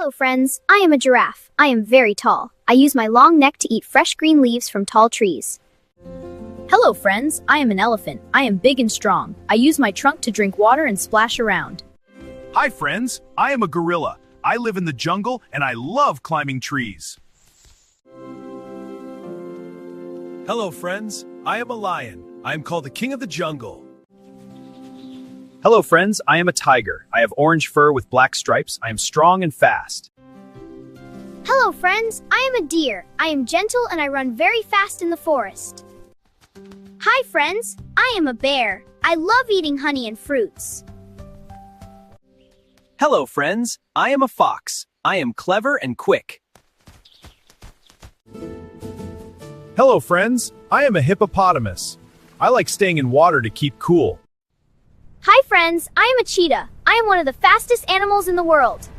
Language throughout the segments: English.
Hello friends, I am a giraffe. I am very tall. I use my long neck to eat fresh green leaves from tall trees. Hello friends, I am an elephant. I am big and strong. I use my trunk to drink water and splash around. Hi friends, I am a gorilla. I live in the jungle and I love climbing trees. Hello friends, I am a lion. I am called the king of the jungle. Hello friends, I am a tiger. I have orange fur with black stripes. I am strong and fast. Hello friends, I am a deer. I am gentle and I run very fast in the forest. Hi friends, I am a bear. I love eating honey and fruits. Hello friends, I am a fox. I am clever and quick. Hello friends, I am a hippopotamus. I like staying in water to keep cool. Hi friends, I am a cheetah. I am one of the fastest animals in the world.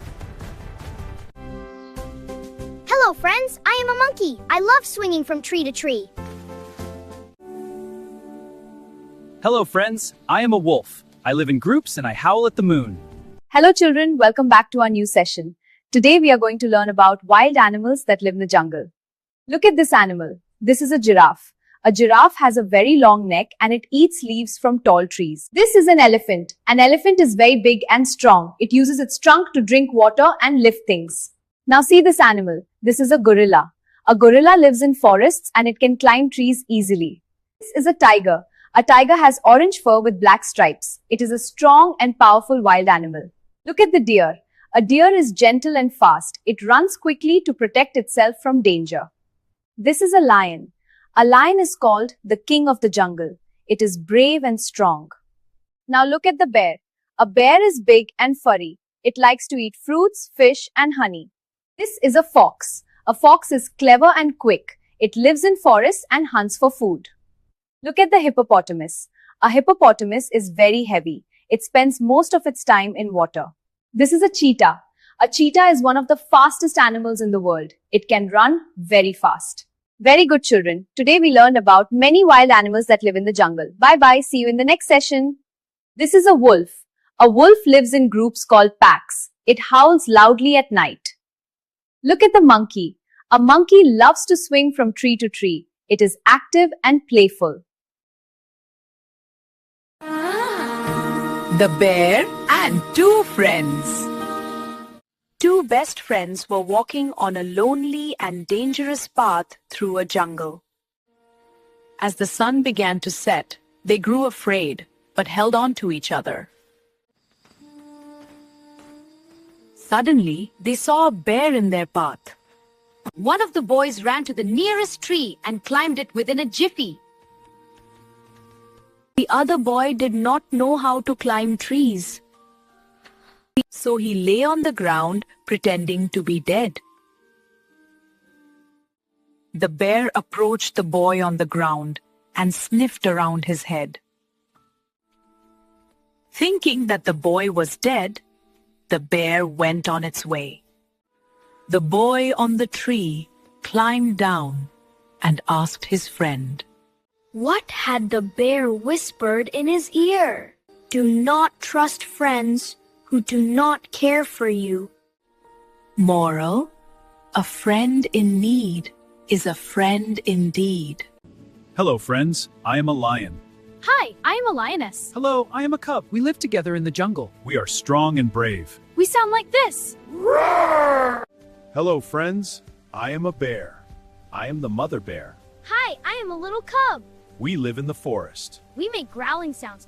Hello friends, I am a monkey. I love swinging from tree to tree. Hello friends, I am a wolf. I live in groups and I howl at the moon. Hello children, welcome back to our new session. Today we are going to learn about wild animals that live in the jungle. Look at this animal. This is a giraffe. A giraffe has a very long neck and it eats leaves from tall trees. This is an elephant. An elephant is very big and strong. It uses its trunk to drink water and lift things. Now see this animal. This is a gorilla. A gorilla lives in forests and it can climb trees easily. This is a tiger. A tiger has orange fur with black stripes. It is a strong and powerful wild animal. Look at the deer. A deer is gentle and fast. It runs quickly to protect itself from danger. This is a lion. A lion is called the king of the jungle. It is brave and strong. Now look at the bear. A bear is big and furry. It likes to eat fruits, fish, and honey. This is a fox. A fox is clever and quick. It lives in forests and hunts for food. Look at the hippopotamus. A hippopotamus is very heavy. It spends most of its time in water. This is a cheetah. A cheetah is one of the fastest animals in the world. It can run very fast. Very good children. Today we learned about many wild animals that live in the jungle. Bye bye. See you in the next session. This is a wolf. A wolf lives in groups called packs. It howls loudly at night. Look at the monkey. A monkey loves to swing from tree to tree. It is active and playful. The bear and two friends. Two best friends were walking on a lonely and dangerous path through a jungle. As the sun began to set, they grew afraid, but held on to each other. Suddenly, they saw a bear in their path. One of the boys ran to the nearest tree and climbed it within a jiffy. The other boy did not know how to climb trees. So he lay on the ground, pretending to be dead. The bear approached the boy on the ground and sniffed around his head. Thinking that the boy was dead, the bear went on its way. The boy on the tree climbed down and asked his friend, What had the bear whispered in his ear? Do not trust friends who do not care for you. Moral: a friend in need is a friend indeed. Hello friends, I am a lion. Hi, I am a lioness. Hello, I am a cub. We live together in the jungle. We are strong and brave. We sound like this. Hello friends, I am a bear. I am the mother bear. Hi, I am a little cub. We live in the forest. We make growling sounds.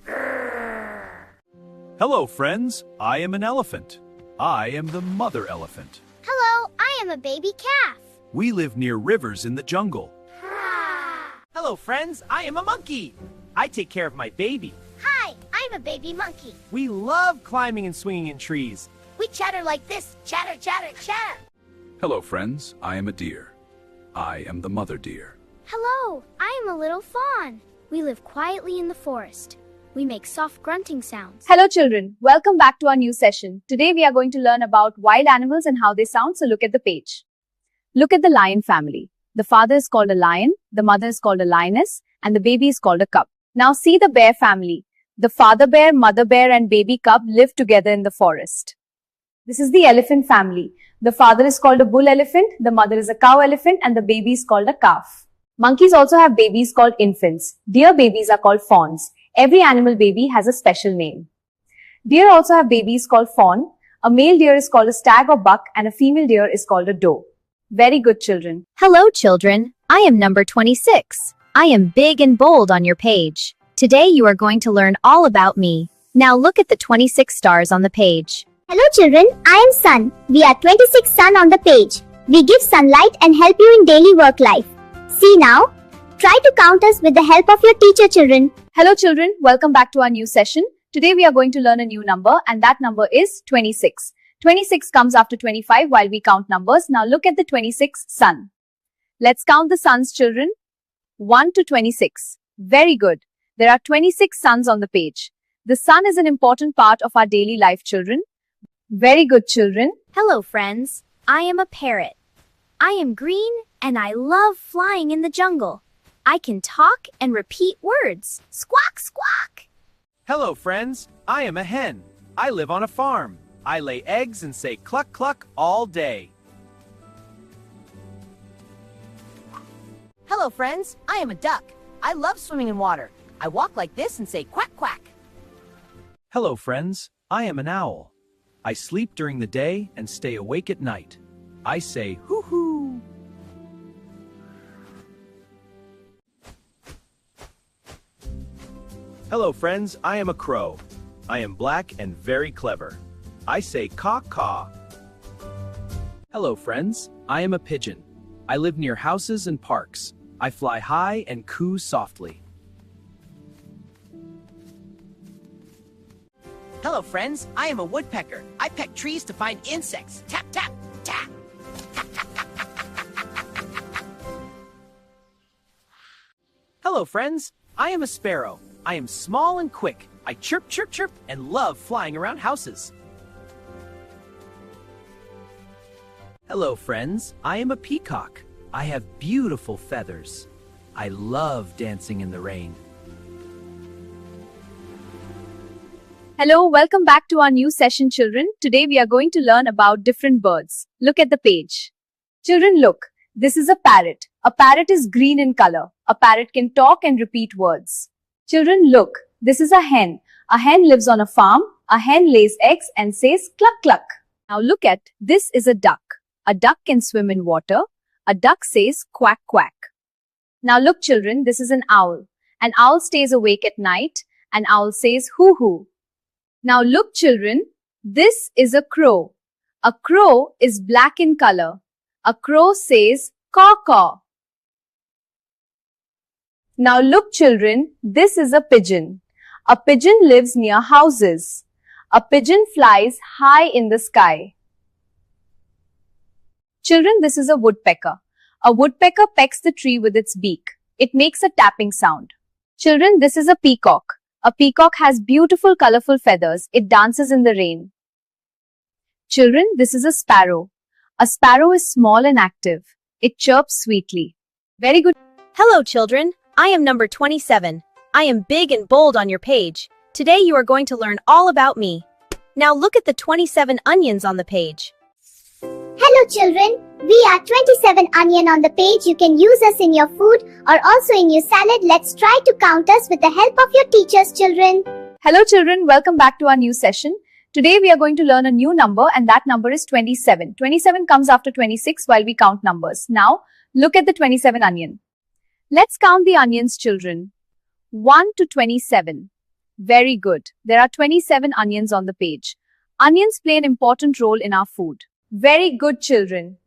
Hello friends, I am an elephant. I am the mother elephant. Hello, I am a baby calf. We live near rivers in the jungle. Hello friends, I am a monkey. I take care of my baby. Hi, I'm a baby monkey. We love climbing and swinging in trees. We chatter like this. Chatter, chatter, chatter. Hello friends, I am a deer. I am the mother deer. Hello, I am a little fawn. We live quietly in the forest. We make soft grunting sounds. Hello children, welcome back to our new session. Today we are going to learn about wild animals and how they sound, so look at the page. Look at the lion family. The father is called a lion, the mother is called a lioness, and the baby is called a cub. Now see the bear family. The father bear, mother bear, and baby cub live together in the forest. This is the elephant family. The father is called a bull elephant, the mother is a cow elephant, and the baby is called a calf. Monkeys also have babies called infants. Deer babies are called fawns. Every animal baby has a special name. Deer also have babies called fawn. A male deer is called a stag or buck, and a female deer is called a doe. Very good, children. Hello, children. I am number 26. I am big and bold on your page. Today you are going to learn all about me. Now look at the 26 stars on the page. Hello children, I am Sun. We are 26 sun on the page. We give sunlight and help you in daily work life. See now? Try to count us with the help of your teacher, children. Hello, children. Welcome back to our new session. Today we are going to learn a new number, and that number is 26. 26 comes after 25 while we count numbers. Now look at the 26th sun. Let's count the suns, children. 1 to 26. Very good. There are 26 suns on the page. The sun is an important part of our daily life, children. Very good, children. Hello, friends. I am a parrot. I am green and I love flying in the jungle. I can talk and repeat words. Squawk, squawk. Hello, friends. I am a hen. I live on a farm. I lay eggs and say cluck cluck all day. Hello, friends. I am a duck. I love swimming in water. I walk like this and say quack quack. Hello, friends. I am an owl. I sleep during the day and stay awake at night. I say hoo hoo. Hello, friends. I am a crow. I am black and very clever. I say caw caw. Hello, friends. I am a pigeon. I live near houses and parks. I fly high and coo softly. Hello, friends. I am a woodpecker. I peck trees to find insects. Tap, tap, tap. Hello, friends. I am a sparrow. I am small and quick. I chirp, chirp, chirp, and love flying around houses. Hello, friends. I am a peacock. I have beautiful feathers. I love dancing in the rain. Hello, welcome back to our new session, children. Today we are going to learn about different birds. Look at the page. Children, look. This is a parrot. A parrot is green in color. A parrot can talk and repeat words. Children, look. This is a hen. A hen lives on a farm. A hen lays eggs and says cluck cluck. Now look at, this is a duck. A duck can swim in water. A duck says quack quack. Now look, children, this is an owl. An owl stays awake at night. An owl says hoo hoo. Now look, children, this is a crow. A crow is black in color. A crow says caw caw. Now look, children, this is a pigeon. A pigeon lives near houses. A pigeon flies high in the sky. Children, this is a woodpecker. A woodpecker pecks the tree with its beak. It makes a tapping sound. Children, this is a peacock. A peacock has beautiful colorful feathers. It dances in the rain. Children, this is a sparrow. A sparrow is small and active. It chirps sweetly. Very good. Hello, children. I am number 27. I am big and bold on your page. Today you are going to learn all about me. Now look at the 27 onions on the page. Hello children, we are 27 onion on the page. You can use us in your food or also in your salad. Let's try to count us with the help of your teachers, children. Hello children, welcome back to our new session. Today we are going to learn a new number, and that number is 27. 27 comes after 26 while we count numbers. Now look at the 27 onion. Let's count the onions, children. 1 to 27. Very good. There are 27 onions on the page. Onions play an important role in our food. Very good, children.